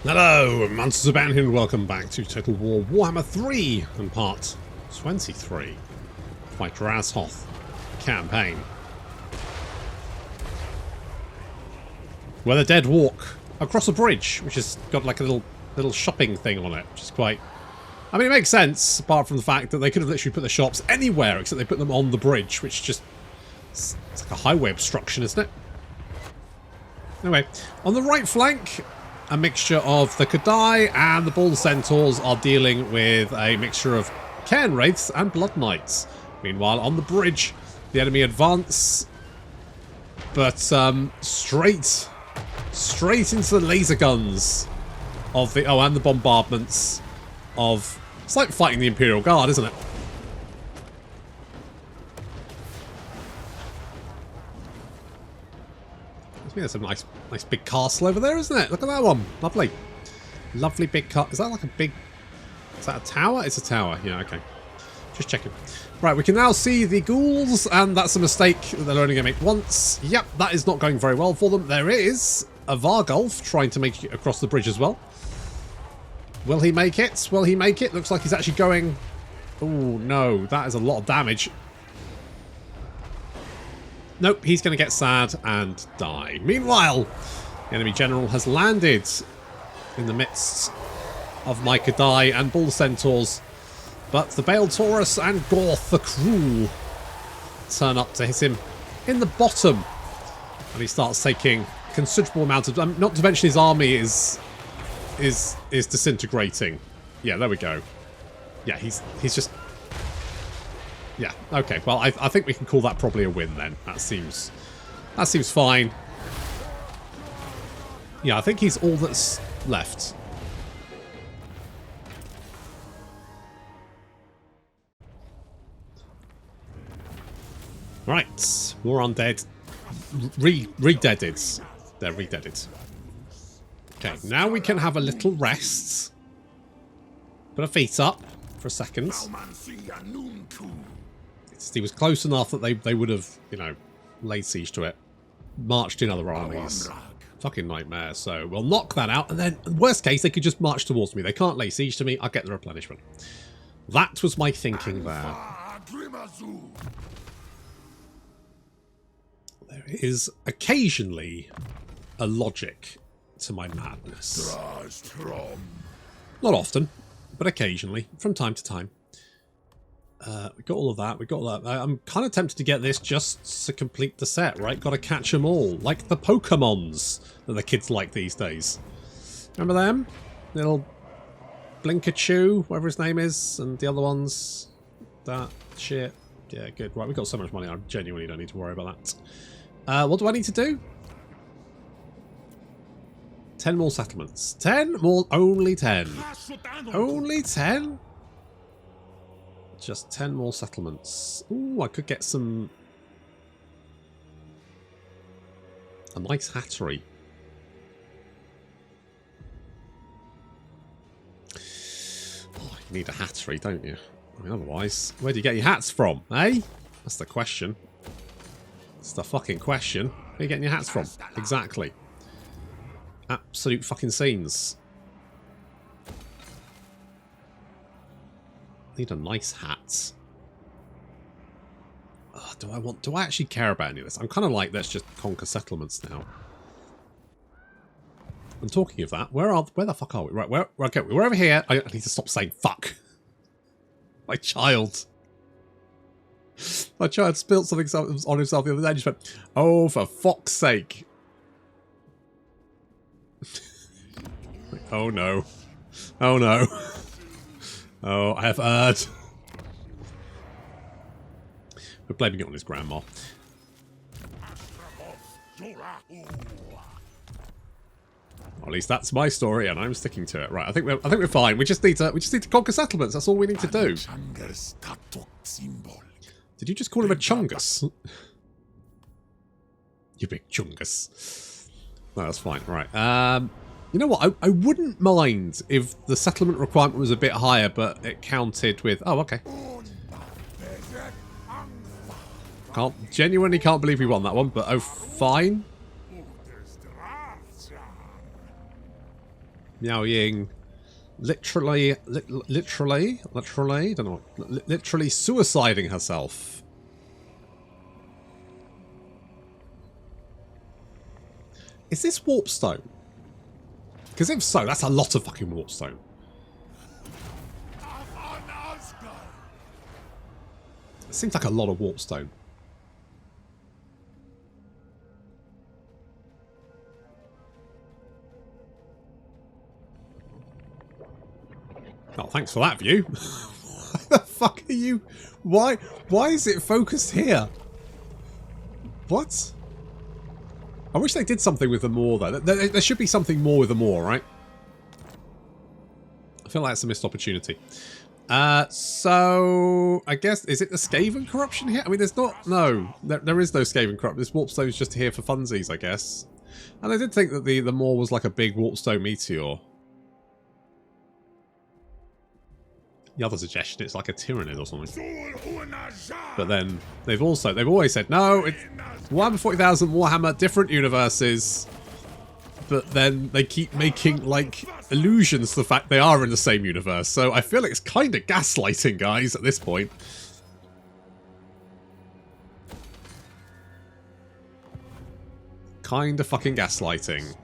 Hello, Monsters of Bounty, and welcome back to Total War Warhammer 3 and part 23. My Drazhoath Campaign. Where the dead walk across a bridge, which has got like a little shopping thing on it, which is quite... I mean, it makes sense, apart from the fact that they could have literally put the shops anywhere, except they put them on the bridge, which just... It's like a highway obstruction, isn't it? Anyway, on the right flank... A mixture of the Kadai and the Bull Centaurs are dealing with a mixture of Cairn Wraiths and Blood Knights. Meanwhile, on the bridge, the enemy advance, but straight into the laser guns of the and the bombardments of. It's like fighting the Imperial Guard, isn't it? There's a nice big castle over there, isn't it? Look at that one. Lovely. Lovely big castle. Is that like a big... Is that a tower? It's a tower. Yeah, okay. Just checking. Right, we can now see the ghouls, and that's a mistake that they're only going to make once. Yep, that is not going very well for them. There is a Vargulf trying to make it across the bridge as well. Will he make it? Will he make it? Looks like he's actually going... Oh, no. That is a lot of damage. Nope, he's going to get sad and die. Meanwhile, the enemy general has landed in the midst of my Kadai and Bull Centaurs. But the Bale Taurus and Gorth the Cruel turn up to hit him in the bottom. And he starts taking considerable amount of... not to mention his army is disintegrating. Yeah, there we go. Yeah, he's just... Yeah, okay. Well, I think we can call that probably a win then. That seems fine. Yeah, I think he's all that's left. Right. More undead. Re-deaded. They're re-deaded. Okay, now we can have a little rest. Put our feet up for a second. He was close enough that they would have, you know, laid siege to it. Marched in other armies. Fucking nightmare. So we'll knock that out. And then, worst case, they could just march towards me. They can't lay siege to me. I'll get the replenishment. That was my thinking there. There is occasionally a logic to my madness. Not often, but occasionally, from time to time. We got all of that. We got all that. I'm kind of tempted to get this just to complete the set, right? Got to catch them all, like the Pokemons that the kids like these days. Remember them? Little Blinkachu, whatever his name is, and the other ones. That shit. Yeah, good. Right, we got so much money. I genuinely don't need to worry about that. What do I need to do? 10 more settlements. 10 more. Only 10. Only 10. Just 10 more settlements. Ooh, I could get some... A nice hattery. Oh, you need a hattery, don't you? I mean, otherwise, where do you get your hats from, eh? That's the question. That's the fucking question. Where are you getting your hats from? Exactly. Absolute fucking scenes. Need a nice hat. Oh, do I actually care about any of this? I'm kind of like, let's just conquer settlements now. And talking of that, where the fuck are we? Right, okay, we're over here. I need to stop saying fuck. My child. My child spilled something on himself the other day and just went, oh, for fuck's sake. Oh no. Oh no. Oh, I have heard. We're blaming it on his grandma. Or at least that's my story, and I'm sticking to it. Right, I think we're fine. We just need to conquer settlements. That's all we need to do. Did you just call him a chungus? You big chungus. No, that's fine. Right. You know what? I wouldn't mind if the settlement requirement was a bit higher, but it counted with... Oh, okay. Genuinely can't believe we won that one, but oh, fine. Miao Ying literally, don't know, literally suiciding herself. Is this warpstone? Because if so, that's a lot of fucking warpstone. It seems like a lot of warpstone. Oh, thanks for that view. Why the fuck are you... Why is it focused here? What? I wish they did something with the moor, though. There should be something more with the moor, right? I feel like it's a missed opportunity. So... I guess... Is it the Skaven corruption here? I mean, there's not... No. There is no Skaven corruption. This warpstone is just here for funsies, I guess. And I did think that the moor was like a big warpstone meteor. The other suggestion, it's like a Tyrannid or something. But then they've always said, no, it's Warhammer 40,000, Warhammer, different universes. But then they keep making like allusions to the fact they are in the same universe. So I feel like it's kind of gaslighting, guys, at this point. Kind of fucking gaslighting.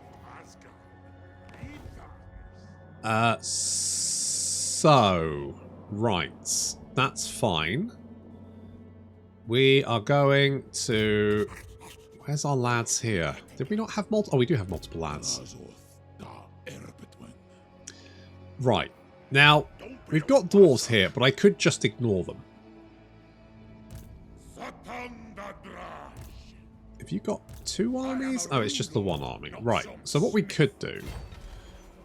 So, right, that's fine. We are going to... Where's our lads here? Did we not have multiple... Oh, we do have multiple lads. Right. Now, we've got dwarves here, but I could just ignore them. Have you got two armies? Oh, it's just the one army. Right. So what we could do...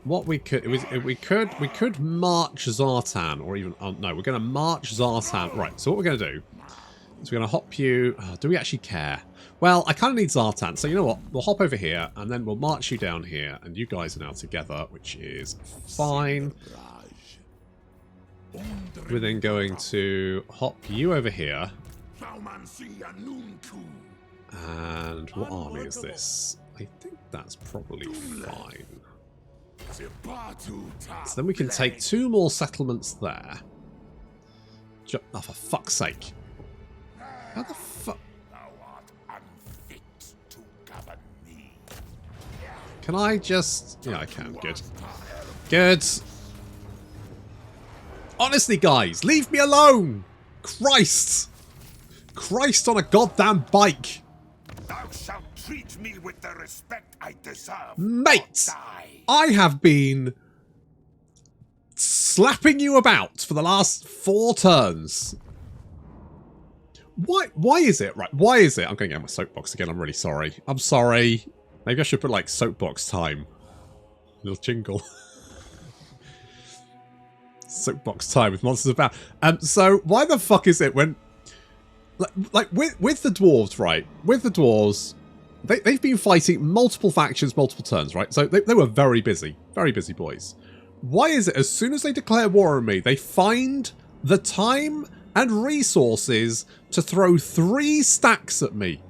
we could march Zartan, or even no, we're going to march Zartan. Right. So what we're going to do is we're going to hop you. Oh, do we actually care? Well, I kind of need Zartan. So you know what? We'll hop over here, and then we'll march you down here, and you guys are now together, which is fine. We're then going to hop you over here. And what army is this? I think that's probably fine. So then we can take two more settlements there. Oh, for fuck's sake. How the fuck? Can I just... Yeah, I can. Good. Good. Honestly, guys, leave me alone! Christ! Christ on a goddamn bike! Thou shalt treat me with the respect I deserve. Mate! I have been slapping you about for the last 4 turns. Why is it? Right, why is it? I'm going to get my soapbox again. I'm really sorry. I'm sorry. Maybe I should put like soapbox time. Little jingle. Soapbox time with monsters about. So why the fuck is it when like with the dwarves, right? With the dwarves, they've been fighting multiple factions, multiple turns, right? So they were very busy boys. Why is it as soon as they declare war on me, they find the time and resources to throw 3 stacks at me?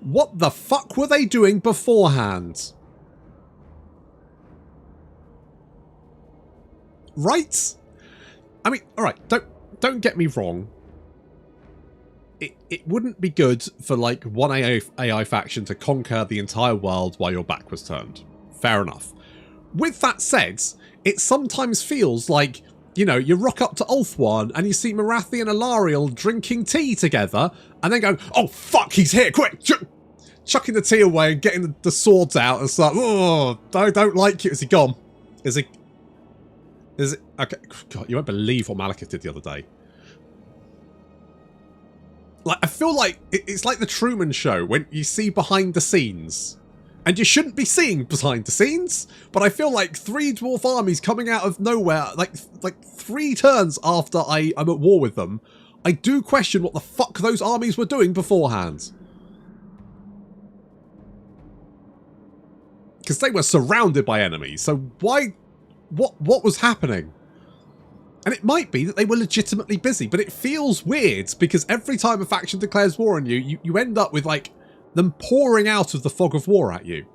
What the fuck were they doing beforehand? Right? I mean, alright, don't get me wrong. It wouldn't be good for like one AI faction to conquer the entire world while your back was turned. Fair enough. With that said, it sometimes feels like, you know, you rock up to Ulthuan and you see Marathi and Alariel drinking tea together and then going, oh fuck, he's here, quick! Chucking the tea away and getting the swords out and start, oh, I don't like it. Is he gone? Is it? Okay, God, you won't believe what Malekith did the other day. Like, I feel like it's like the Truman Show when you see behind the scenes. And you shouldn't be seeing behind the scenes, but I feel like 3 dwarf armies coming out of nowhere, like 3 turns after I'm at war with them, I do question what the fuck those armies were doing beforehand. Because they were surrounded by enemies, so why... What was happening? And it might be that they were legitimately busy, but it feels weird because every time a faction declares war on you, you end up with like them pouring out of the fog of war at you.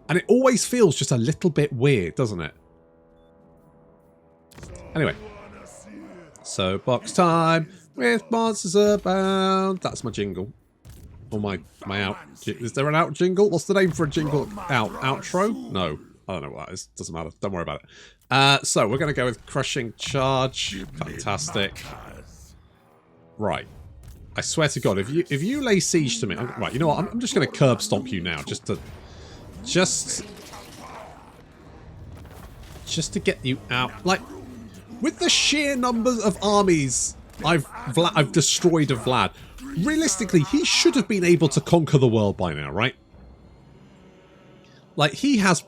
And it always feels just a little bit weird, doesn't it? Anyway. So, box time with monsters abound. That's my jingle. Or my out. Is there an out jingle? What's the name for a jingle? Outro? No. I don't know what that is. Doesn't matter. Don't worry about it. So, we're going to go with Crushing Charge. Fantastic. Right. I swear to God, if you lay siege to me... Right, you know what? I'm just going to curb stomp you now. Just to get you out. Like, with the sheer numbers of armies I've destroyed of Vlad, realistically, he should have been able to conquer the world by now, right? Like, he has...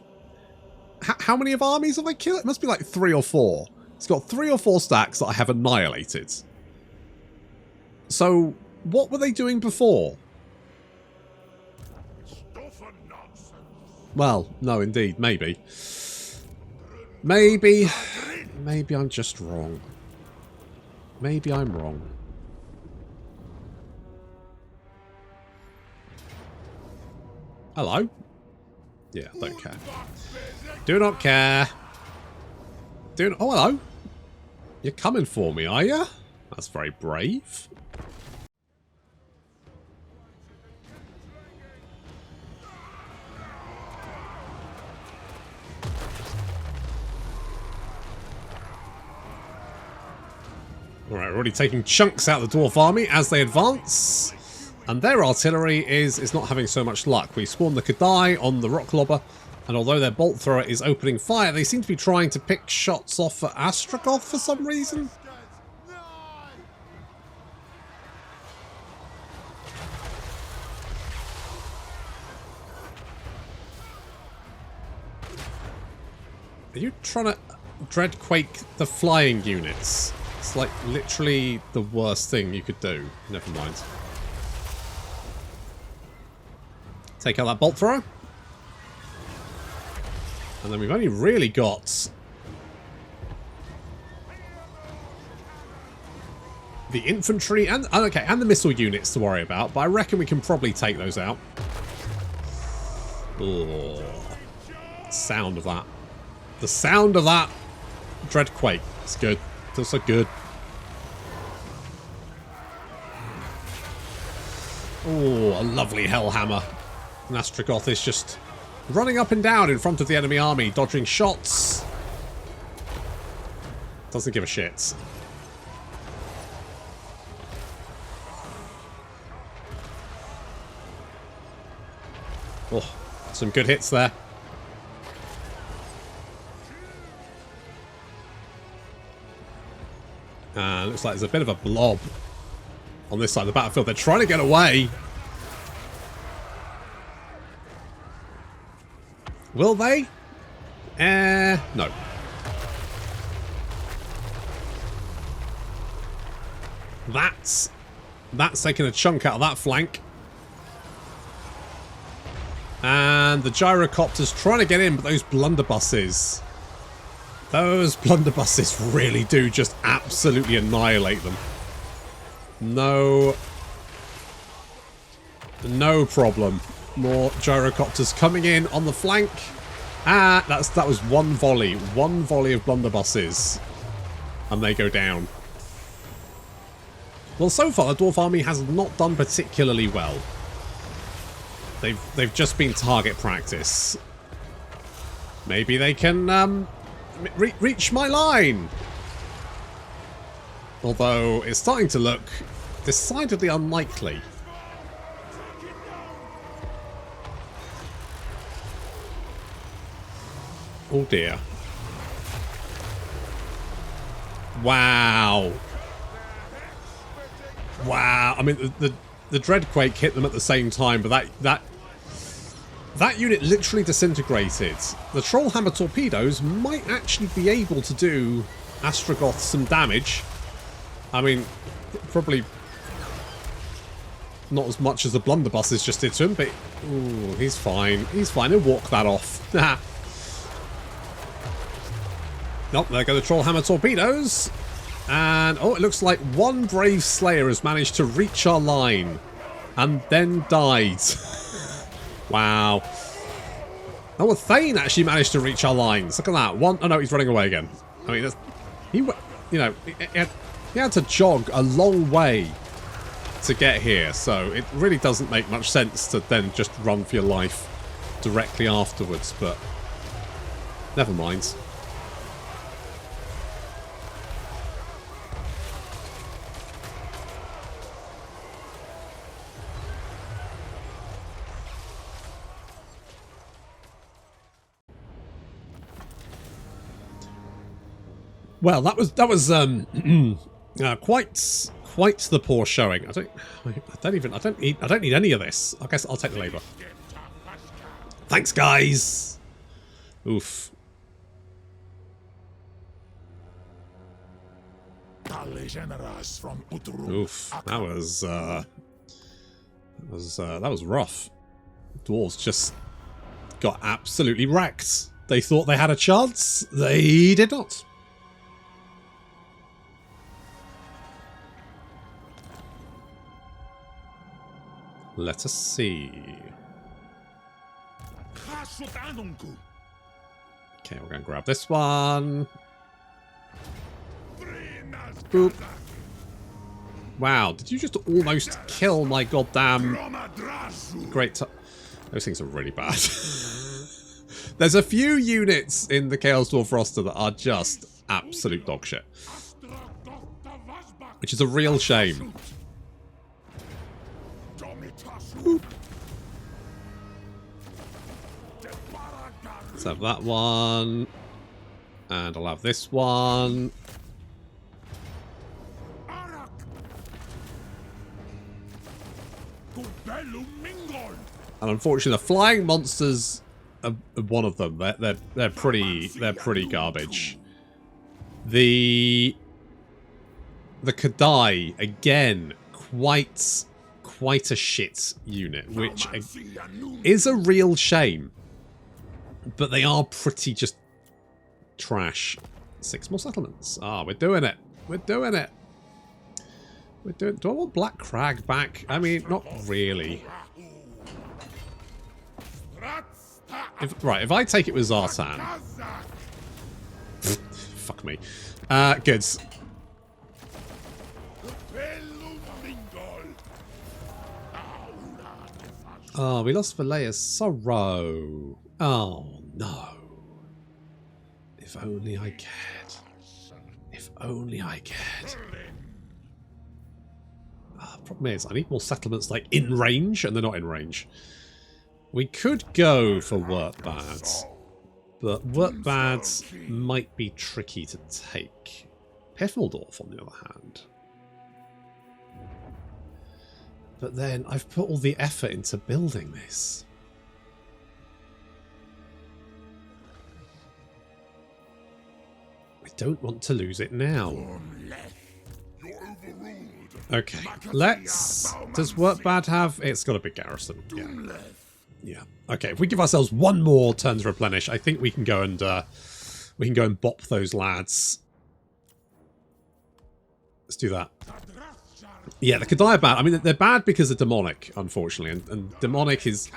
How many of armies have I killed? It must be like 3 or 4. He's got 3 or 4 stacks that I have annihilated. So, what were they doing before? Well, no, indeed. Maybe. Maybe I'm just wrong. Maybe I'm wrong. Hello? Yeah, don't care. Do not care. Oh, hello. You're coming for me, are you? That's very brave. Alright, we're already taking chunks out of the dwarf army as they advance. And their artillery is not having so much luck. We spawned the Kadai on the rock lobber, and although their bolt thrower is opening fire, they seem to be trying to pick shots off at Azgorh for some reason. Are you trying to dreadquake the flying units? It's like literally the worst thing you could do. Never mind. Take out that bolt thrower. And then we've only really got the infantry and the missile units to worry about, but I reckon we can probably take those out. Oh, sound of that. The sound of that dreadquake. It's good. Feels so good. Oh, a lovely hellhammer. And Azgorh is just running up and down in front of the enemy army, dodging shots. Doesn't give a shit. Oh, some good hits there. Looks like there's a bit of a blob on this side of the battlefield. They're trying to get away. Will they? No. That's taking a chunk out of that flank. And the gyrocopter's trying to get in, but those blunderbusses... Those blunderbusses really do just absolutely annihilate them. No problem. More gyrocopters coming in on the flank. Ah, that was one volley. One volley of blunderbusses. And they go down. Well, so far, the dwarf army has not done particularly well. They've just been target practice. Maybe they can reach my line. Although it's starting to look decidedly unlikely. Oh dear. Wow. Wow. I mean, the dreadquake hit them at the same time, but that unit literally disintegrated. The Trollhammer torpedoes might actually be able to do Azgorh some damage. I mean, probably not as much as the blunderbusses just did to him, but ooh, he's fine. He's fine. He'll walk that off. Nope, there go the Trollhammer torpedoes. And, oh, it looks like one brave Slayer has managed to reach our line. And then died. Wow. Oh, well, Thane actually managed to reach our lines. Look at that. Oh no, he's running away again. I mean, You know, he had to jog a long way to get here, so it really doesn't make much sense to then just run for your life directly afterwards, but never mind. Well, that was quite the poor showing. I don't need any of this. I guess I'll take the labour. Thanks, guys. Oof. Oof. That was rough. Dwarves just got absolutely wrecked. They thought they had a chance. They did not. Let us see. Okay, we're going to grab this one. Boop. Wow, did you just almost kill my goddamn... Great... Those things are really bad. There's a few units in the Chaos Dwarf roster that are just absolute dog shit. Which is a real shame. Boop. Let's have that one. And I'll have this one. And unfortunately, the flying monsters are one of them. They're pretty garbage. The Kadai again, quite a shit unit, which is a real shame. But they are pretty just trash. 6 more settlements. Ah, we're doing it. We're doing it. Do I want Black Crag back? I mean, not really. If I take it with Zartan. Fuck me. Good. Oh, we lost Valea's Sorrow. Oh, no. If only I cared. If only I cared. Problem is, I need more settlements like in range, and they're not in range. We could go for work bads, but work bads might be tricky to take. Piffledorf, on the other hand. But then I've put all the effort into building this. I don't want to lose it now. Okay, let's... Does work bad have... It's got a big garrison. Yeah. Yeah. Okay, if we give ourselves one more turn to replenish, I think we can go and bop those lads. Let's do that. Yeah, the Kadai are bad. I mean, they're bad because of demonic, unfortunately, and demonic is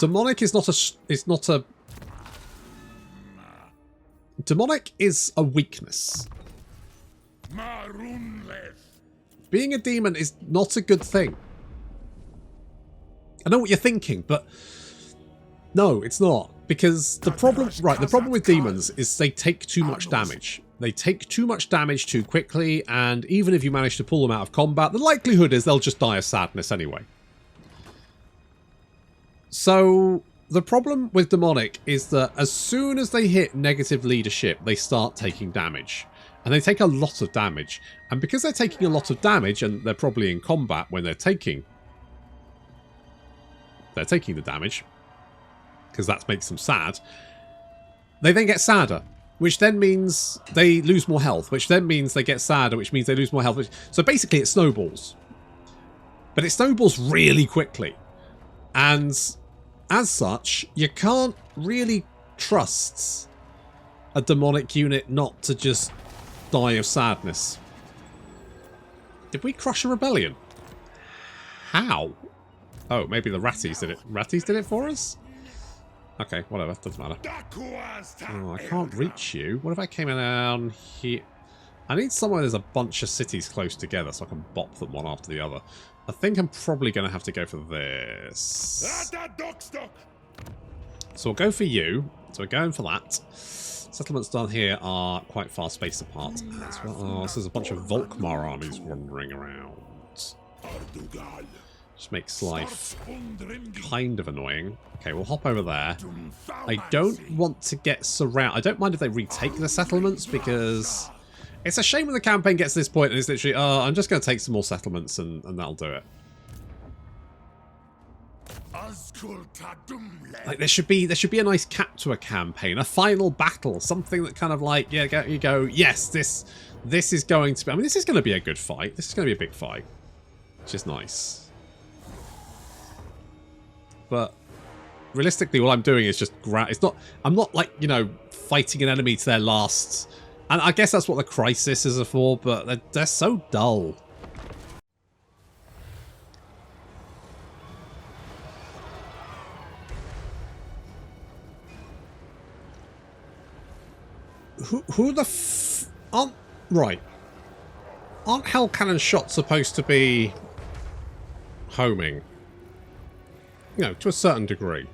not a demonic is a weakness. Being a demon is not a good thing. I know what you're thinking, but no, it's not. Because the problem with demons is they take too much damage. They take too much damage too quickly, and even if you manage to pull them out of combat, the likelihood is they'll just die of sadness anyway. So the problem with demonic is that as soon as they hit negative leadership, they start taking damage. And they take a lot of damage. And because they're taking a lot of damage, and they're probably in combat when they're taking the damage, because that makes them sad, they then get sadder, which then means they lose more health, which then means they get sadder, which means they lose more health. So basically it snowballs. But it snowballs really quickly. And as such, you can't really trust a demonic unit not to just die of sadness. Did we crush a rebellion? How? Oh, maybe the Ratties did it. Ratties did it for us? Okay, whatever. Doesn't matter. Oh, I can't reach you. What if I came down here? I need somewhere there's a bunch of cities close together so I can bop them one after the other. I think I'm probably going to have to go for this. So we'll go for you. So we're going for that. Settlements down here are quite far spaced apart as well. Oh, so there's a bunch of Volkmar armies wandering around. Just makes life kind of annoying. Okay, we'll hop over there. I don't want to get surrounded. I don't mind if they retake the settlements because it's a shame when the campaign gets to this point and it's literally, oh, I'm just going to take some more settlements and that'll do it. Like there should be a nice cap to a campaign, a final battle, something that kind of like, yeah, you go, yes, this is going to be, I mean, this is going to be a good fight. This is going to be a big fight. Which is nice. But realistically, all I'm doing is just I'm not like, you know, fighting an enemy to their last. And I guess that's what the crises are for, but they're so dull. Who the aren't right? Aren't hell cannon shots supposed to be homing? You know, to a certain degree.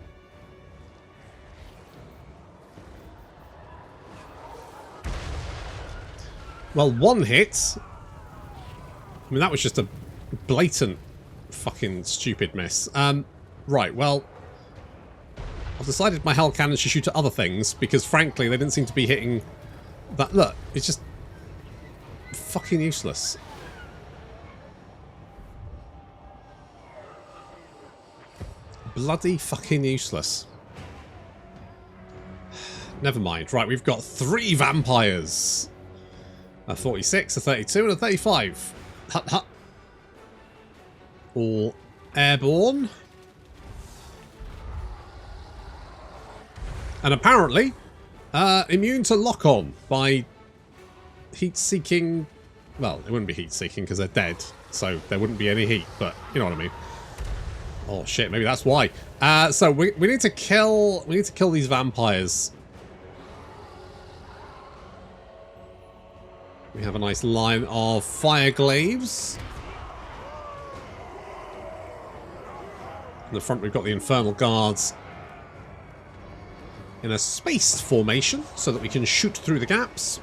Well, one hit. I mean, that was just a blatant fucking stupid miss. Right, well, I've decided my hell cannons should shoot at other things because, frankly, they didn't seem to be hitting that. Look, it's just fucking useless. Bloody fucking useless. Never mind. Right, we've got 3 vampires. A 46, a 32, and a 35. Hut, hut. All airborne. And apparently, immune to lock-on by heat-seeking... Well, it wouldn't be heat-seeking because they're dead, so there wouldn't be any heat, but you know what I mean. Oh shit, maybe that's why. So we need to kill these vampires. We have a nice line of fire glaives. In the front we've got the infernal guards in a spaced formation so that we can shoot through the gaps.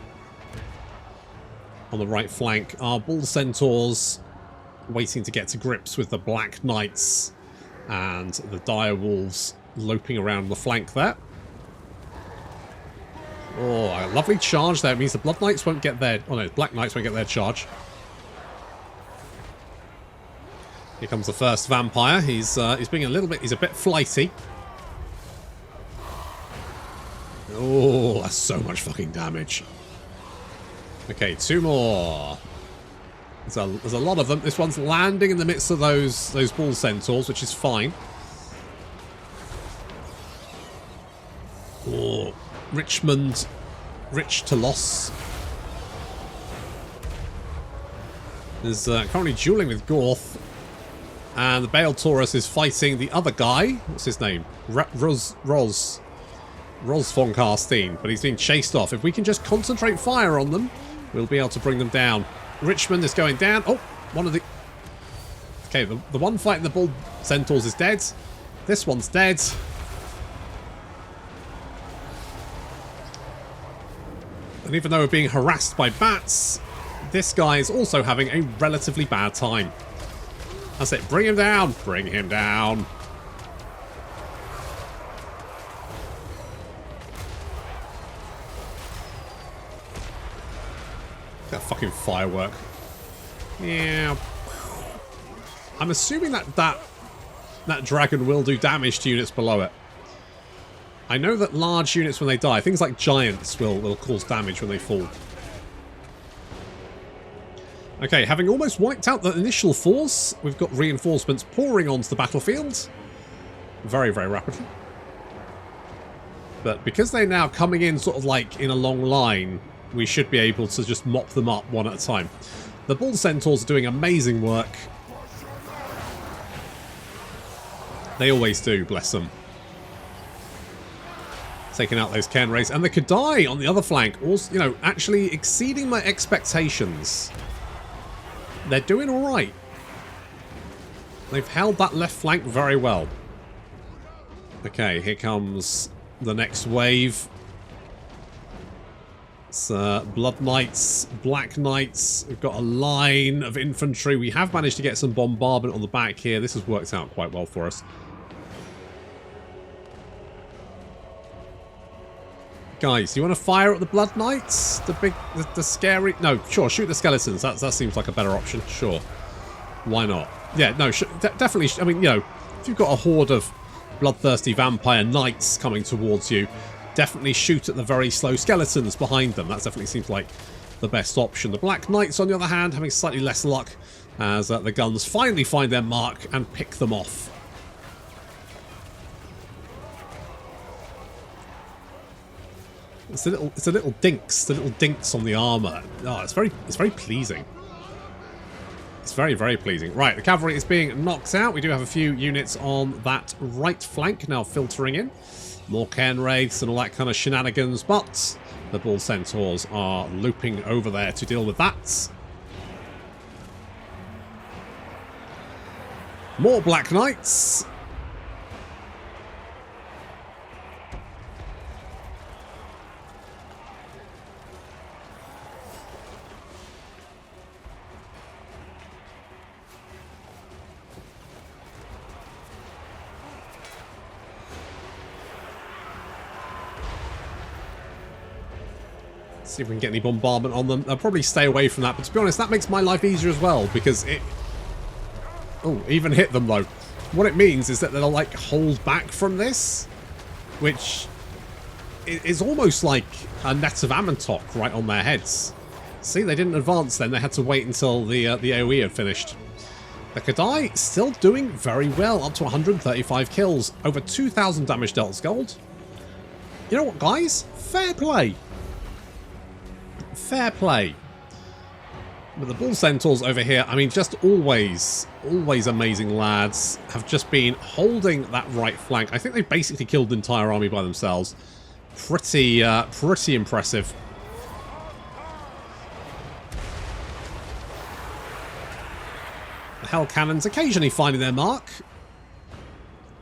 On the right flank are bull centaurs waiting to get to grips with the black knights and the dire wolves loping around the flank there. Oh, a lovely charge there. It means the blood knights won't get their... Oh no, black knights won't get their charge. Here comes the first vampire. He's being a little bit... He's a bit flighty. Oh, that's so much fucking damage. Okay, 2 more. There's a lot of them. This one's landing in the midst of those bull centaurs, which is fine. Oh, Richmond, rich to loss. There's currently dueling with Gorth, and the Bale Taurus is fighting the other guy. What's his name? Ros von Karstein, but he's being chased off. If we can just concentrate fire on them, we'll be able to bring them down. Richmond is going down. Oh, one of the... Okay, the one fighting the bull centaurs is dead. This one's dead. And even though we're being harassed by bats, this guy is also having a relatively bad time. That's it. Bring him down. Bring him down. That fucking firework. Yeah. I'm assuming that dragon will do damage to units below it. I know that large units when they die, things like giants will cause damage when they fall. Okay, having almost wiped out the initial force, we've got reinforcements pouring onto the battlefield. Very, very rapidly. But because they're now coming in sort of like in a long line, we should be able to just mop them up one at a time. The bull centaurs are doing amazing work. They always do, bless them. taking out those Cairn Wraiths. And the Kadai on the other flank, also, you know, actually exceeding my expectations. They're doing all right. They've held that left flank very well. Okay, here comes the next wave. It's Blood Knights, Black Knights. We've got a line of infantry. We have managed to get some bombardment on the back here. This has worked out quite well for us. Guys, you want to fire at the Blood Knights? The scary... No, sure, shoot the skeletons. That seems like a better option. Sure. Why not? Yeah, no, definitely. I mean, you know, if you've got a horde of bloodthirsty vampire knights coming towards you, definitely shoot at the very slow skeletons behind them. That definitely seems like the best option. The Black Knights, on the other hand, having slightly less luck as the guns finally find their mark and pick them off. It's a little dinks, the little dinks on the armor. Oh, it's very pleasing. It's very, very pleasing. Right, the cavalry is being knocked out. We do have a few units on that right flank now filtering in. More Cairn Wraiths and all that kind of shenanigans, but the Bull Centaurs are looping over there to deal with that. More Black Knights. See if we can get any bombardment on them. I'll probably stay away from that, but to be honest, that makes my life easier as well, because it... Oh, even hit them though. What it means is that they'll like hold back from this, which is almost like a net of Amantok right on their heads. See, they didn't advance then. They had to wait until the AoE had finished. The Kadai still doing very well, up to 135 kills, over 2,000 damage dealt gold. You know what, guys? Fair play. Fair play. But the Bull Centaurs over here, I mean, just always amazing lads, have just been holding that right flank. I think they basically killed the entire army by themselves. Pretty impressive. The Hell Cannons occasionally finding their mark.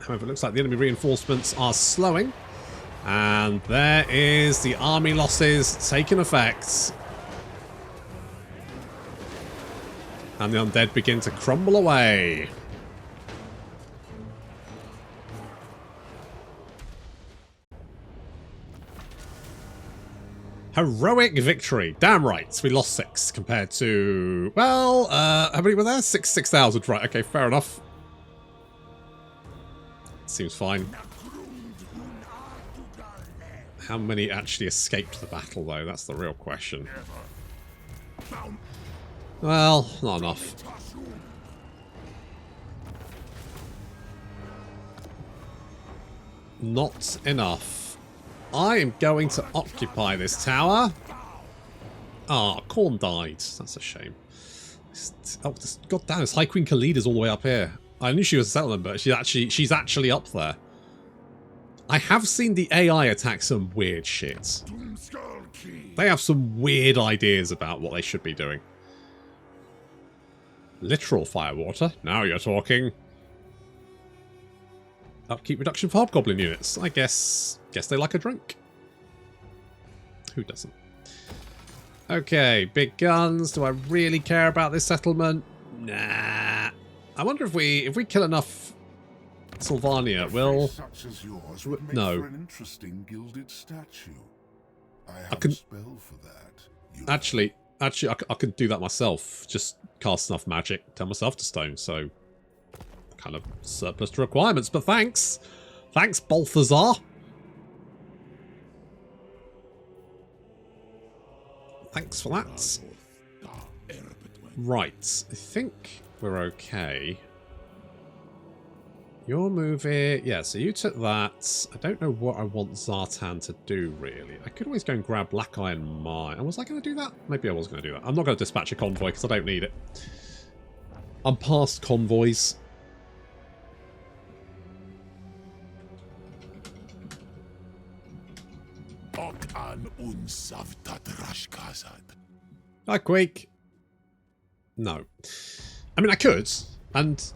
However, it looks like the enemy reinforcements are slowing. And there is the army losses taking effect. And the undead begin to crumble away. Heroic victory. Damn right. We lost 6 compared to... Well, how many were there? 6,000. Right, okay, fair enough. Seems fine. How many actually escaped the battle, though? That's the real question. Well, not enough. Not enough. I am going to occupy this tower. Ah, Khorne died. That's a shame. Oh, God damn, it's High Queen Khalid is all the way up here. I knew she was a settlement, but she's actually up there. I have seen the AI attack some weird shit. They have some weird ideas about what they should be doing. Literal firewater. Now you're talking. Upkeep reduction for hobgoblin units. I guess they like a drink. Who doesn't? Okay, big guns. Do I really care about this settlement? Nah. I wonder if we kill enough Sylvania, will... Such as yours would make no. for an interesting gilded statue. I have I can... a spell for that. Actually, I could do that myself. Just cast enough magic, turn myself to stone, so... kind of surplus to requirements, but thanks. Thanks, Balthazar. Thanks for that. Right, I think we're okay. Your move here. Yeah, so you took that. I don't know what I want Zartan to do, really. I could always go and grab Black Iron Mine. Was I going to do that? Maybe I was going to do that. I'm not going to dispatch a convoy because I don't need it. I'm past convoys. Hi, Quake. No. I mean, I could, and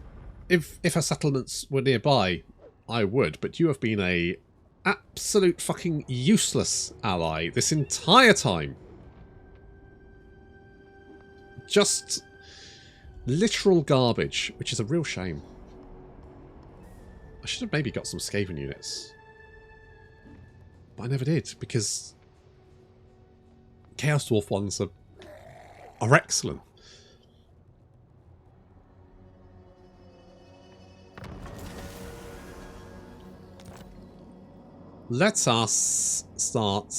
if her settlements were nearby, I would, but you have been a absolute fucking useless ally this entire time. Just literal garbage, which is a real shame. I should have maybe got some Skaven units. But I never did, because Chaos Dwarf ones are excellent. Let us start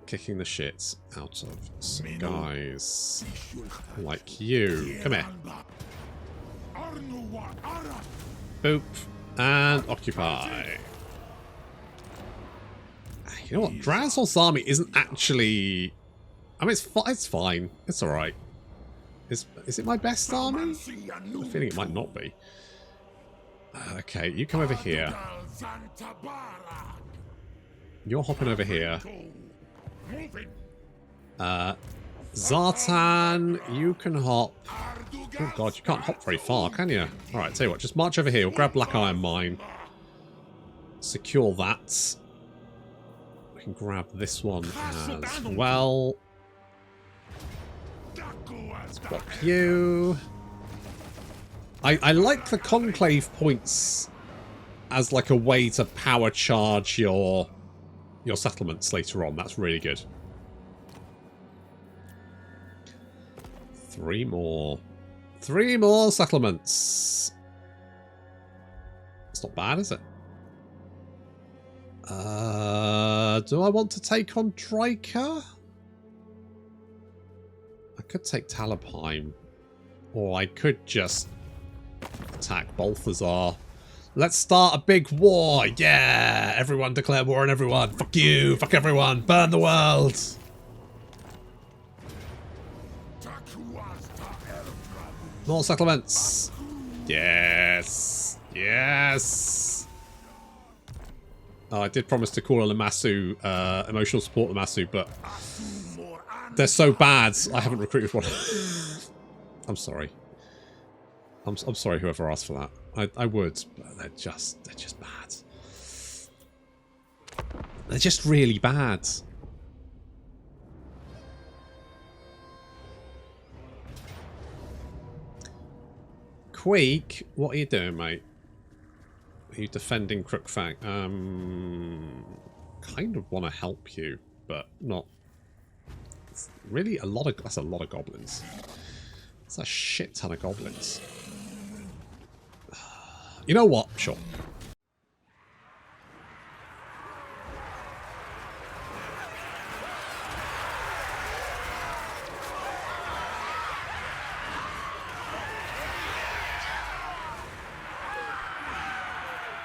kicking the shit out of some guys like you. Come here. Boop. And occupy. You know what? Drazhoath's army isn't actually... I mean, it's fine. It's alright. Is it my best army? I have a feeling it might not be. Okay, you come over here. You're hopping over here. Zartan, you can hop. Oh god, you can't hop very far, can you? Alright, tell you what, just march over here. We'll grab Black Iron Mine. Secure that. We can grab this one as well. Let's block you. I like the Conclave points as like a way to power charge your settlements later on. That's really good. 3 more. 3 more settlements. It's not bad, is it? Do I want to take on Draker? I could take Talabheim. Or I could just attack Balthazar. Let's start a big war. Yeah! Everyone declare war on everyone. Fuck you. Fuck everyone. Burn the world. More settlements. Yes. Yes. Oh, I did promise to call a Lamassu, emotional support Lamassu, but they're so bad, I haven't recruited one. I'm sorry. I'm sorry whoever asked for that. I would, but they're just bad. They're just really bad. Quake, what are you doing, mate? Are you defending Crookfang? Kind of want to help you, but not. It's really a lot of. That's a lot of goblins. That's a shit ton of goblins. You know what? Sure.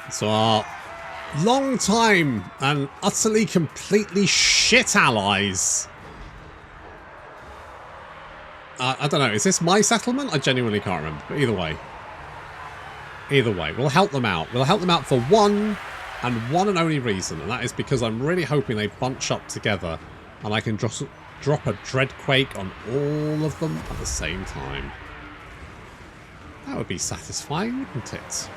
So our long time and utterly completely shit allies. I don't know, is this my settlement? I genuinely can't remember, but either way. Either way, we'll help them out. We'll help them out for one and only reason, and that is because I'm really hoping they bunch up together and I can drop a Dreadquake on all of them at the same time. That would be satisfying, wouldn't it?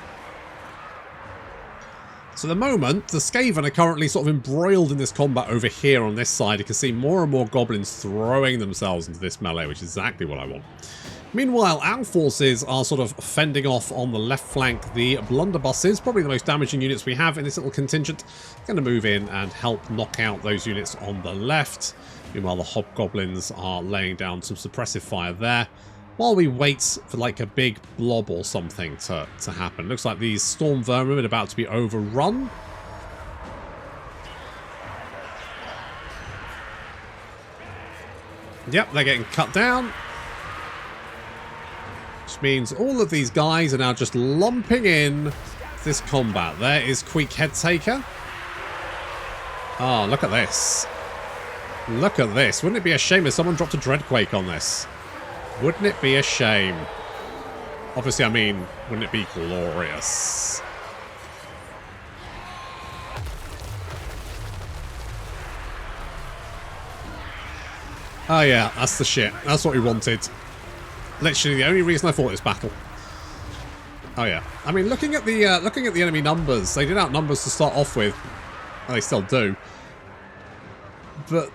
So at the moment, the Skaven are currently sort of embroiled in this combat over here on this side. You can see more and more goblins throwing themselves into this melee, which is exactly what I want. Meanwhile, our forces are sort of fending off on the left flank. The blunderbusses, probably the most damaging units we have in this little contingent, going to move in and help knock out those units on the left. Meanwhile, the hobgoblins are laying down some suppressive fire there. While we wait for like a big blob or something to happen. Looks like these storm vermin are about to be overrun. Yep, they're getting cut down. Which means all of these guys are now just lumping in this combat. There is Queek Headtaker. Oh, look at this. Look at this. Wouldn't it be a shame if someone dropped a Dreadquake on this? Wouldn't it be a shame? Obviously, I mean, wouldn't it be glorious? Oh yeah, that's the shit. That's what we wanted. Literally the only reason I fought this battle. Oh yeah. I mean, looking at the enemy numbers, they did outnumber us to start off with. And they still do. But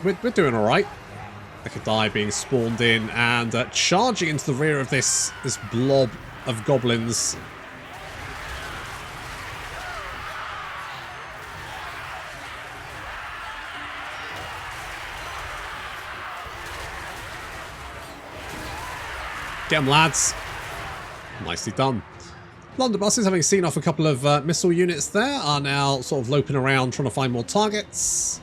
we're doing all right. The Kadai being spawned in and charging into the rear of this blob of goblins. Get 'em, lads. Nicely done. Blunderbusses, having seen off a couple of missile units there, are now sort of loping around trying to find more targets.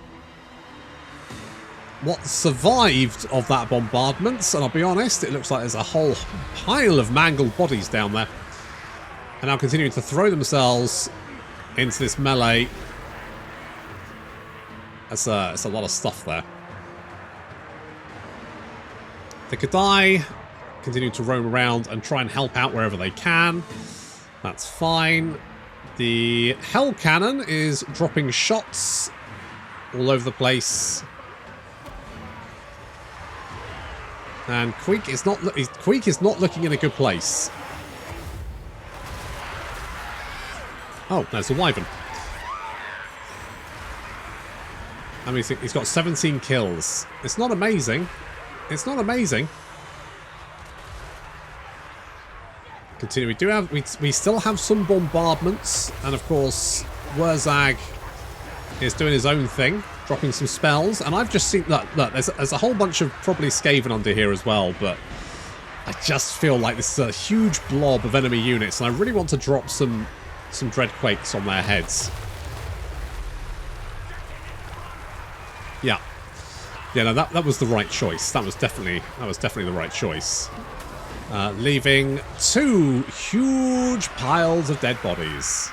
What survived of that bombardment, and I'll be honest, it looks like there's a whole pile of mangled bodies down there, and now continuing to throw themselves into this melee. It's a lot of stuff there. The Kadai continue to roam around and try and help out wherever they can. That's fine. The Hell Cannon is dropping shots all over the place. And Queek is not looking in a good place. Oh, there's a Wyvern. I mean, he's got 17 kills. It's not amazing. It's not amazing. Continue. We still have some bombardments, and of course, Wurzag is doing his own thing, dropping some spells. And I've just seen look, there's a whole bunch of probably Skaven under here as well, but I just feel like this is a huge blob of enemy units, and I really want to drop some Dreadquakes on their heads. Yeah. Yeah, no, that was the right choice. That was definitely the right choice. Leaving two huge piles of dead bodies.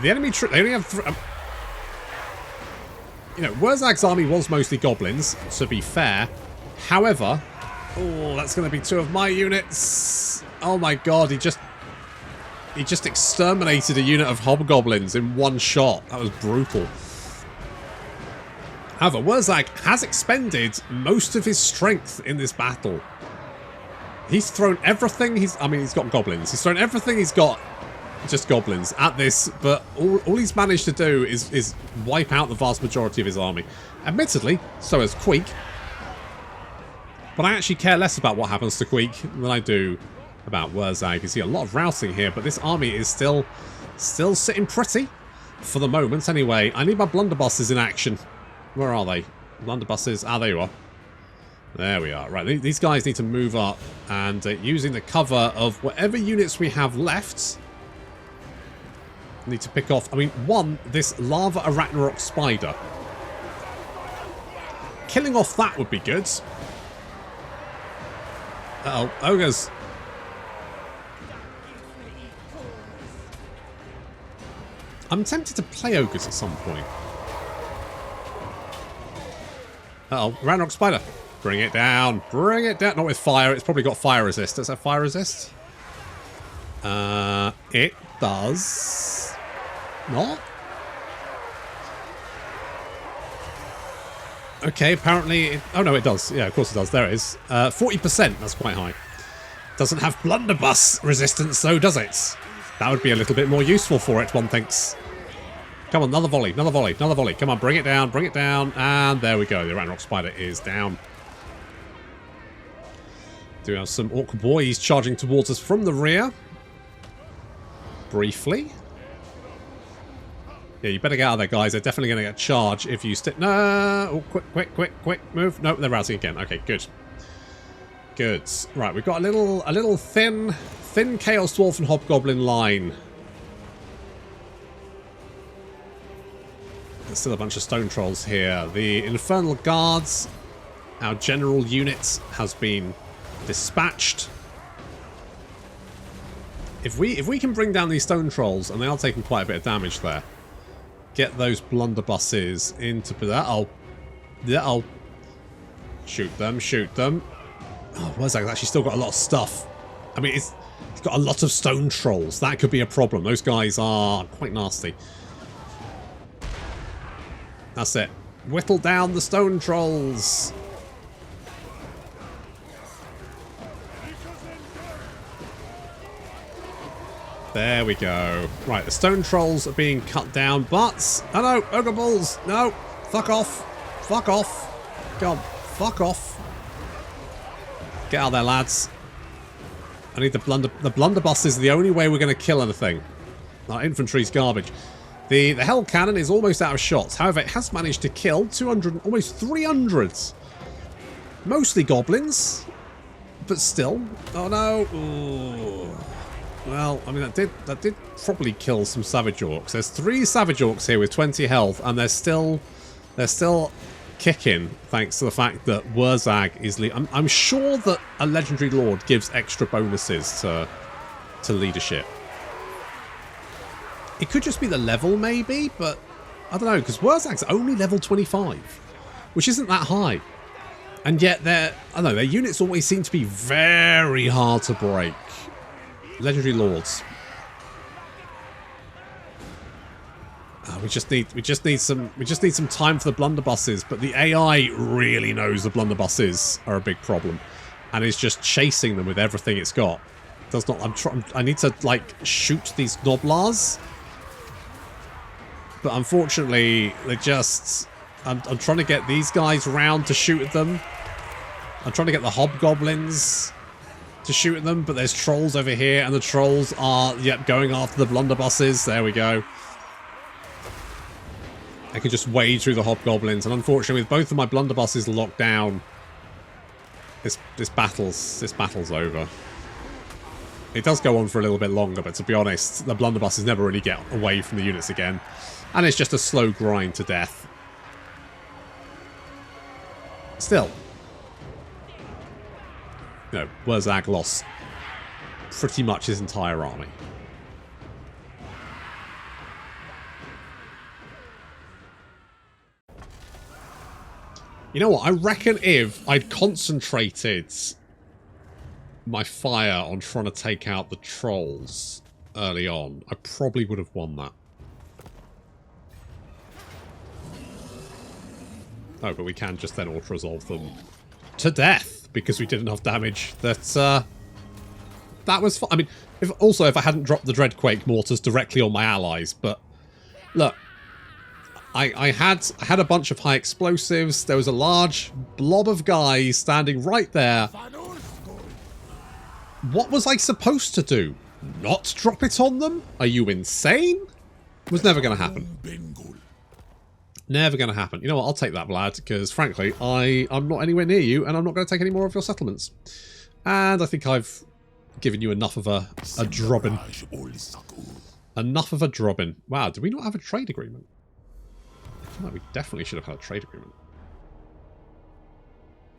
The enemy they only have you know, Wurzag's army was mostly goblins, to be fair. However, oh, that's going to be two of my units. Oh my god, he just exterminated a unit of hobgoblins in one shot. That was brutal. However, Wurzag has expended most of his strength in this battle. He's thrown everything he's got goblins. He's thrown everything he's got, just goblins, at this, but all he's managed to do is wipe out the vast majority of his army. Admittedly, so has Queek. But I actually care less about what happens to Queek than I do about Wurzag. You see a lot of routing here, but this army is still sitting pretty for the moment. Anyway, I need my blunderbusses in action. Where are they? Blunderbusses. Ah, there you are. There we are. Right, these guys need to move up, and using the cover of whatever units we have left, need to pick off, I mean, one, this lava arachnarok spider. Killing off that would be good. Uh-oh, ogres. I'm tempted to play ogres at some point. Uh-oh, arachnarok spider. Bring it down. Bring it down. Not with fire. It's probably got fire resist. Does that fire resist? It does not. Okay, apparently... oh, no, it does. Yeah, of course it does. There it is. 40%. That's quite high. Doesn't have blunderbuss resistance, though, does it? That would be a little bit more useful for it, one thinks. Come on, another volley, another volley, another volley. Come on, bring it down, bring it down. And there we go. The arachnarok spider is down. Do have some orc boys charging towards us from the rear. Briefly. Yeah, you better get out of there, guys. They're definitely going to get charged if you stick. No! Oh, quick, move. No, they're routing again. Okay, good. Good. Right, we've got a little thin Chaos Dwarf and Hobgoblin line. There's still a bunch of Stone Trolls here. The Infernal Guards, our general unit, has been dispatched. If we can bring down these Stone Trolls, and they are taking quite a bit of damage there, get those blunderbusses into... uh-oh. Shoot them, shoot them. Oh, Wurzag's actually still got a lot of stuff. I mean, it's got a lot of Stone Trolls. That could be a problem. Those guys are quite nasty. That's it. Whittle down the stone trolls. There we go. Right, the stone trolls are being cut down, but... Oh no, ogre balls! No! Fuck off! Fuck off! God, fuck off! Get out there, lads. I need the blunderbuss is the only way we're going to kill anything. Our infantry's garbage. The hell cannon is almost out of shots. However, it has managed to kill 200, almost 300. Mostly goblins, but still. Oh no! Ooh. Well, I mean that did probably kill some savage orcs. There's 3 savage orcs here with 20 health, and they're still kicking thanks to the fact that Wurzag is. I'm sure that a legendary lord gives extra bonuses to leadership. It could just be the level, maybe, but I don't know, because Wurzag's only level 25, which isn't that high, and yet I don't know, their units always seem to be very hard to break. Legendary lords. We just need some time for the blunderbusses, but the AI really knows the blunderbusses are a big problem, and is just chasing them with everything it's got. Does not. I need to like shoot these gnoblars, but unfortunately they just. I'm trying to get these guys round to shoot at them. I'm trying to get the hobgoblins to shoot at them, but there's trolls over here, and the trolls are, yep, going after the blunderbusses. There we go. I can just wade through the hobgoblins, and unfortunately, with both of my blunderbusses locked down, this battle's over. It does go on for a little bit longer, but to be honest, the blunderbusses never really get away from the units again, and it's just a slow grind to death. Still. You know, Wurzag lost pretty much his entire army. You know what? I reckon if I'd concentrated my fire on trying to take out the trolls early on, I probably would have won that. Oh, but we can just then auto-resolve them to death. Because we did enough damage that was fine. I mean, if I hadn't dropped the Dreadquake mortars directly on my allies, but look, I had a bunch of high explosives. There was a large blob of guys standing right there. What was I supposed to do? Not drop it on them? Are you insane? It was never going to happen. Never going to happen. You know what? I'll take that, Vlad, because frankly, I'm not anywhere near you, and I'm not going to take any more of your settlements. And I think I've given you enough of a drubbing. Enough of a drubbing. Wow, did we not have a trade agreement? I feel like we definitely should have had a trade agreement.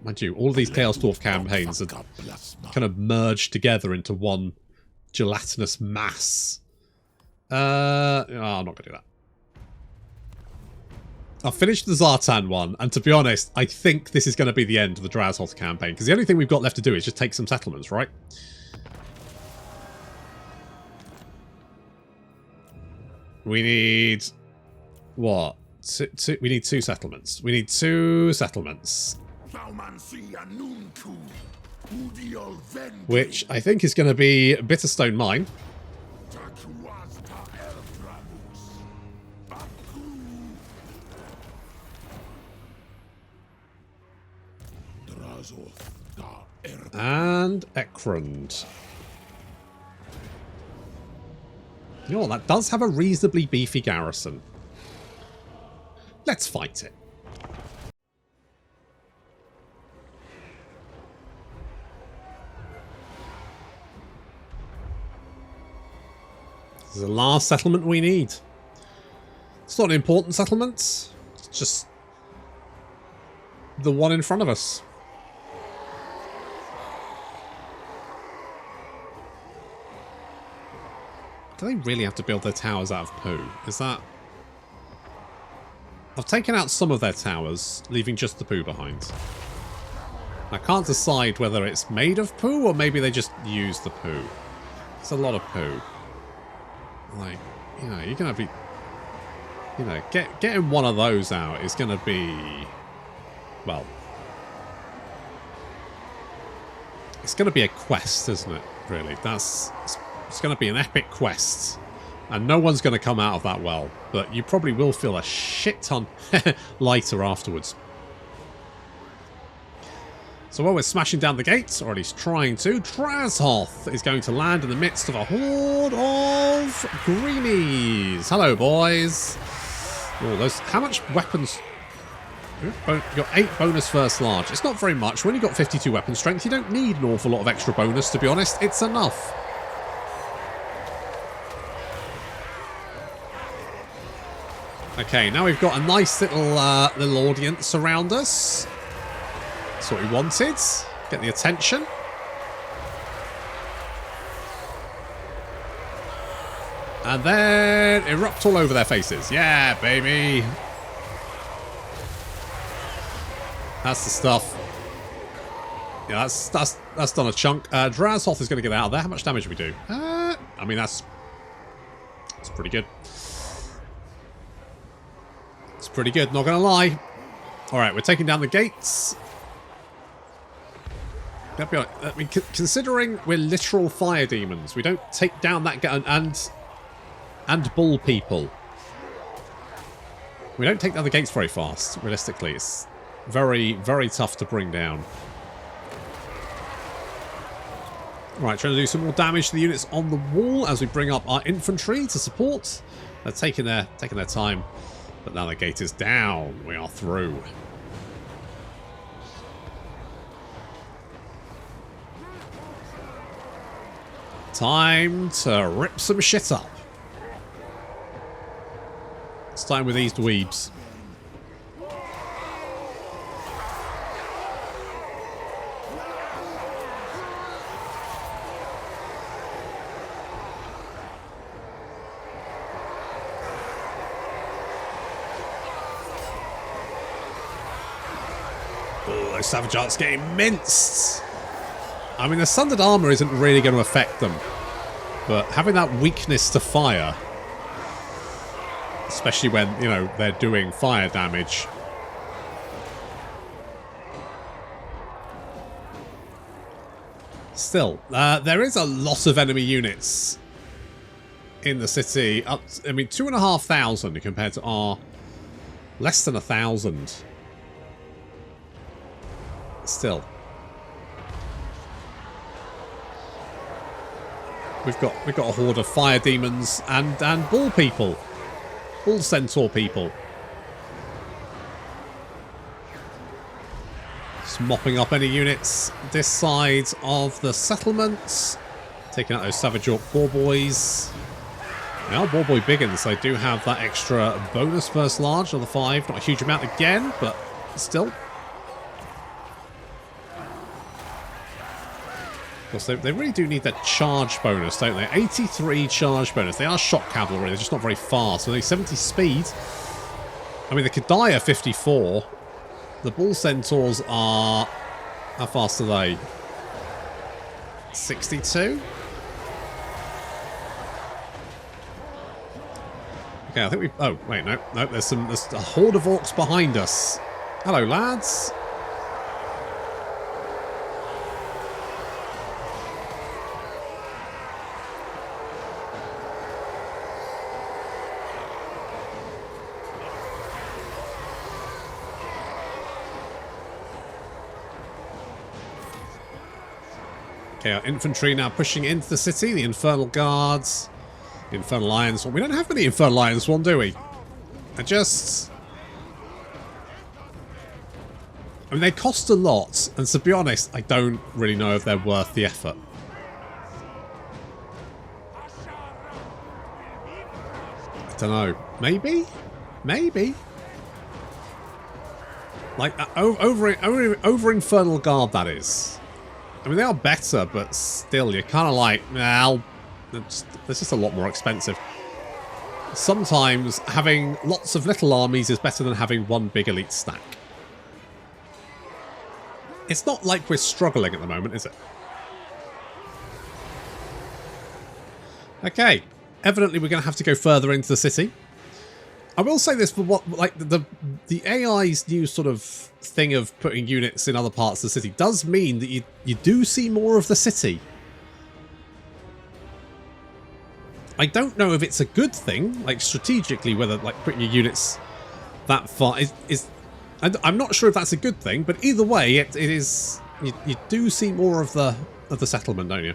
Mind you, all of these Chaos Dwarf campaigns are kind of merged together into one gelatinous mass. I'm not going to do that. I've finished the Zartan one, and to be honest, I think this is going to be the end of the Drazhoath campaign, because the only thing we've got left to do is just take some settlements, right? We need... what? We need 2 settlements. We need 2 settlements. Which I think is going to be Bitterstone Mine. And Ekrund. You know what, that does have a reasonably beefy garrison. Let's fight it. This is the last settlement we need. It's not an important settlement. It's just the one in front of us. Do they really have to build their towers out of poo? Is that... I've taken out some of their towers, leaving just the poo behind. I can't decide whether it's made of poo or maybe they just use the poo. It's a lot of poo. Like, you know, you're going to be... You know, getting one of those out is going to be, well, it's going to be a quest, isn't it? Really, it's going to be an epic quest, and no one's going to come out of that well. But you probably will feel a shit ton lighter afterwards. So while we're smashing down the gates, or at least trying to, Drazhoath is going to land in the midst of a horde of greenies. Hello, boys. Oh, those. How much weapons? You got 8 bonus first large. It's not very much. When you've got 52 weapon strength, you don't need an awful lot of extra bonus, to be honest. It's enough. Okay, now we've got a nice little audience around us. That's what we wanted. Get the attention. And then erupt all over their faces. Yeah, baby. That's the stuff. Yeah, that's done a chunk. Drazhoath is going to get out of there. How much damage do we do? I mean, that's pretty good. It's pretty good, not going to lie. All right, we're taking down the gates. I mean, considering we're literal fire demons, we don't take down that and bull people. We don't take down the gates very fast, realistically. It's very, very tough to bring down. Right, trying to do some more damage to the units on the wall as we bring up our infantry to support. They're taking their time, but now the gate is down. We are through. Time to rip some shit up. It's time with these dweebs. Oh, those Savage Arts getting minced. I mean, the Sundered Armour isn't really going to affect them, but having that weakness to fire, especially when, you know, they're doing fire damage. Still, there is a lot of enemy units in the city. I mean, 2,500 compared to our less than 1,000. Still. We've got a horde of fire demons and bull people. Bull centaur people. Just mopping up any units this side of the settlements. Taking out those Savage Orc Boar Boys. Now, Boar Boy Biggins, they do have that extra bonus first large on the 5. Not a huge amount again, but still. They really do need that charge bonus, don't they? 83 charge bonus. They are shock cavalry. They're just not very fast. So they 70 speed. I mean, the Kadai are 54. The Bull Centaurs are... How fast are they? 62? Okay, I think we... Oh, wait, no. No, there's a horde of orcs behind us. Hello, lads. Okay, our infantry now pushing into the city. The Infernal Guards. The Infernal Iron Sworn. We don't have any Infernal Iron Sworn, do we? I mean, they cost a lot. And to be honest, I don't really know if they're worth the effort. I don't know. Maybe? Maybe? Like, over Infernal Guard, that is. I mean, they are better, but still, you're kind of like, well, there's just a lot more expensive. Sometimes having lots of little armies is better than having one big elite stack. It's not like we're struggling at the moment, is it? Okay. Evidently, we're going to have to go further into the city. I will say this for what, like, the AI's new sort of thing of putting units in other parts of the city does mean that you do see more of the city. I don't know if it's a good thing, like strategically, whether like putting your units that far is I'm not sure if that's a good thing, but either way, it is. You do see more of the settlement, don't you?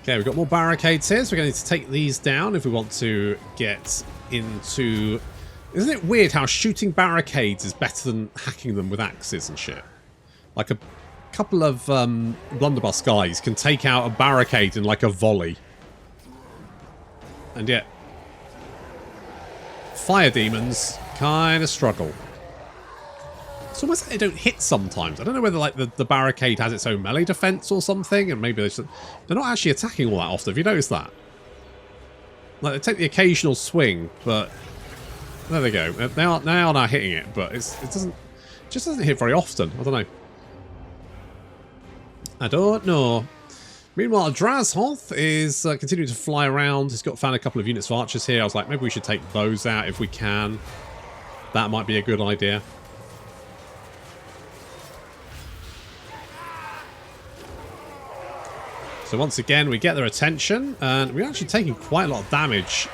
Okay, we've got more barricades here, so we're going to need to take these down if we want to get into... Isn't it weird how shooting barricades is better than hacking them with axes and shit? Like a couple of blunderbuss guys can take out a barricade in like a volley. And yet, fire demons kind of struggle. It's almost like they don't hit sometimes. I don't know whether like the barricade has its own melee defense or something, and maybe they're not actually attacking all that often. Have you noticed that? Like they take the occasional swing, but there they go. They are now hitting it, but it just doesn't hit very often. I don't know. I don't know. Meanwhile, Drazhoath is continuing to fly around. He's found a couple of units of archers here. I was like, maybe we should take those out if we can. That might be a good idea. So once again, we get their attention, and we're actually taking quite a lot of damage.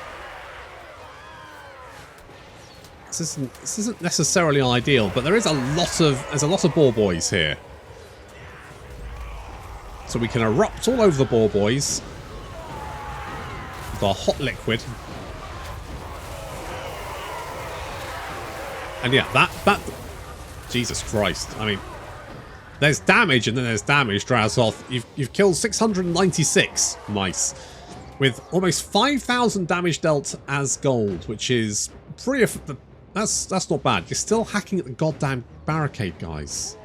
This isn't necessarily ideal, but there's a lot of boar boys here. So we can erupt all over the boar boys with our hot liquid. And yeah, that Jesus Christ. I mean, there's damage and then there's damage, Drazhoath. You've killed 696 mice with almost 5,000 damage dealt as gold, which is pretty... That's not bad. You're still hacking at the goddamn barricade, guys.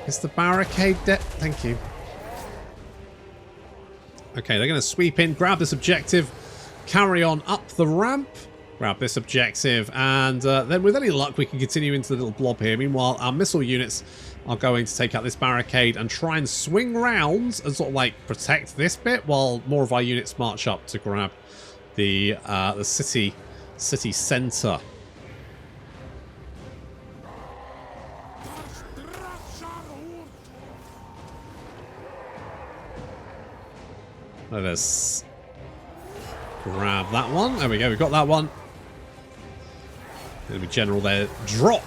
Is the barricade dead? Thank you. Okay, they're going to sweep in, grab this objective, carry on up the ramp, grab this objective, and then with any luck we can continue into the little blob here. Meanwhile, our missile units are going to take out this barricade and try and swing round and sort of like protect this bit while more of our units march up to grab the city centre. Let us grab that one. There we go. We've got that one. Enemy general there, Drock,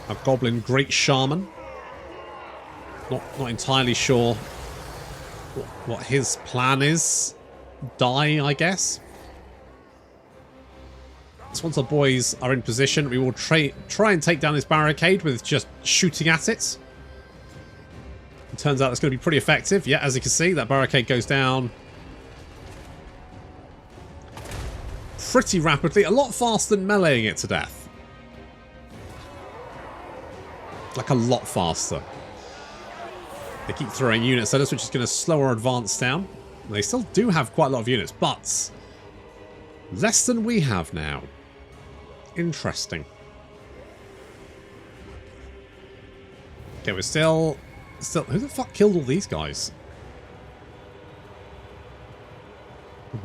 a goblin great shaman. Not entirely sure what his plan is. Die, I guess. So once our boys are in position, we will try and take down this barricade with just shooting at it. It turns out it's going to be pretty effective. Yeah, as you can see, that barricade goes down pretty rapidly, a lot faster than meleeing it to death. Like a lot faster. They keep throwing units at us, which is going to slow our advance down. They still do have quite a lot of units, but less than we have now. Interesting. Okay, we're still... Who the fuck killed all these guys?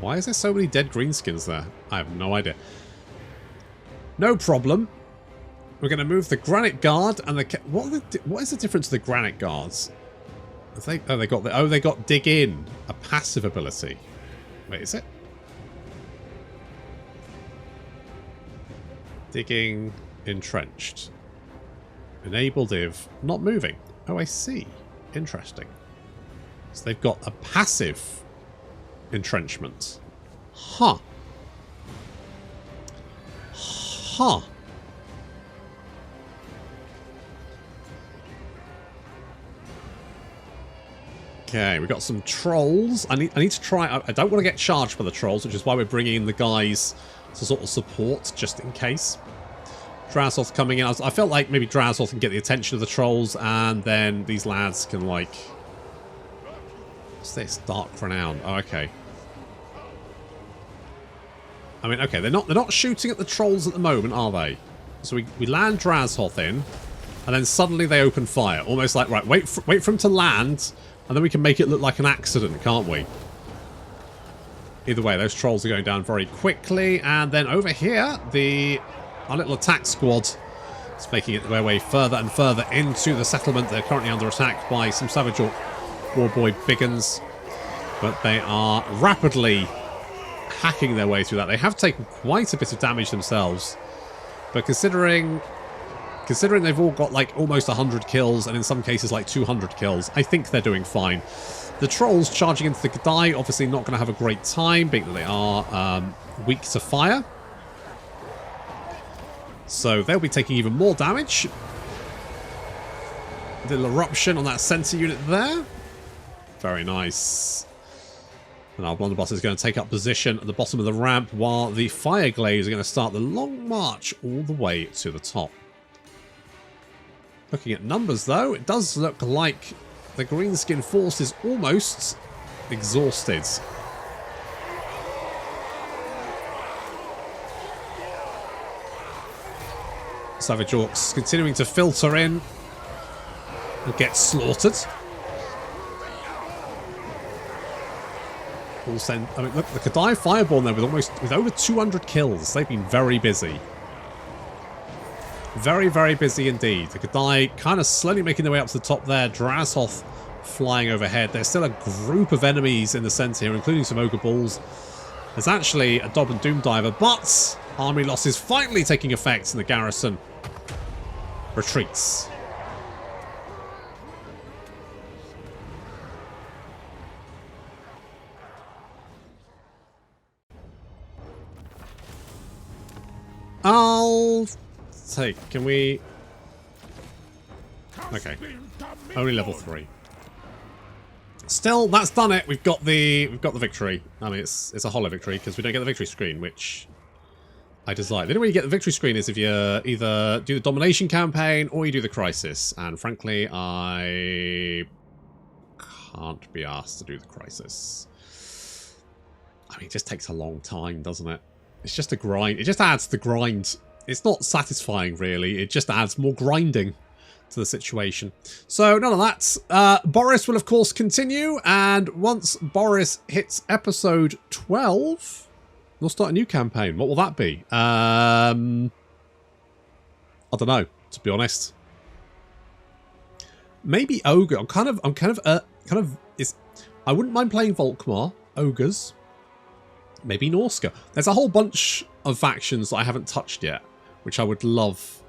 Why is there so many dead greenskins there? I have no idea. No problem. We're going to move the Granite Guard and the... What is the difference to the Granite Guards? They got Dig In, a passive ability. Wait, is it? Digging entrenched. Enable div not moving. Oh, I see. Interesting. So they've got a passive entrenchment. Huh. Huh. Okay, we've got some trolls. I need to try... I don't want to get charged by the trolls, which is why we're bringing in the guys to sort of support, just in case. Drazhoath coming in. I felt like maybe Drazhoath can get the attention of the trolls, and then these lads can, like... What's this? Dark Renown. Oh, okay. I mean, okay, they're not shooting at the trolls at the moment, are they? So we land Drazhoath in, and then suddenly they open fire. Almost like, right, wait for him to land... And then we can make it look like an accident, can't we? Either way, those trolls are going down very quickly. And then over here, our little attack squad is making it their way further and further into the settlement. They're currently under attack by some Savage Orc Warboy Biggins. But they are rapidly hacking their way through that. They have taken quite a bit of damage themselves. But considering they've all got like almost 100 kills and in some cases like 200 kills, I think they're doing fine. The trolls charging into the Gadai, obviously not going to have a great time, being that they are weak to fire. So they'll be taking even more damage. The little eruption on that center unit there. Very nice. And our blunderbuss is going to take up position at the bottom of the ramp while the fire glaives are going to start the long march all the way to the top. Looking at numbers though, it does look like the greenskin force is almost exhausted. Savage Orcs continuing to filter in and get slaughtered. I mean, look, the Kadai Fireborn there with over 200 kills. They've been very busy. Very, very busy indeed. The Kadai kind of slowly making their way up to the top there. Drazhoath flying overhead. There's still a group of enemies in the centre here, including some Ogre Bulls. There's actually a Dob and Doom Diver, but army losses finally taking effect and the garrison retreats. I'll take. Can we? Okay. Only level 3. Still, that's done it. We've got the victory. I mean, it's a hollow victory because we don't get the victory screen, which I dislike. The only way you get the victory screen is if you either do the domination campaign or you do the crisis. And frankly, I can't be asked to do the crisis. I mean, it just takes a long time, doesn't it? It's just a grind. It just adds the grind. It's not satisfying, really. It just adds more grinding to the situation. So, none of that. Boris will, of course, continue. And once Boris hits episode 12, we'll start a new campaign. What will that be? I don't know, to be honest. Maybe Ogre. I wouldn't mind playing Volkmar, Ogres. Maybe Norska. There's a whole bunch of factions that I haven't touched yet, which I would love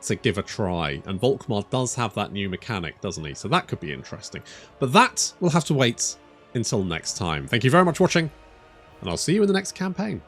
to give a try. And Volkmar does have that new mechanic, doesn't he? So that could be interesting. But that will have to wait until next time. Thank you very much for watching, and I'll see you in the next campaign.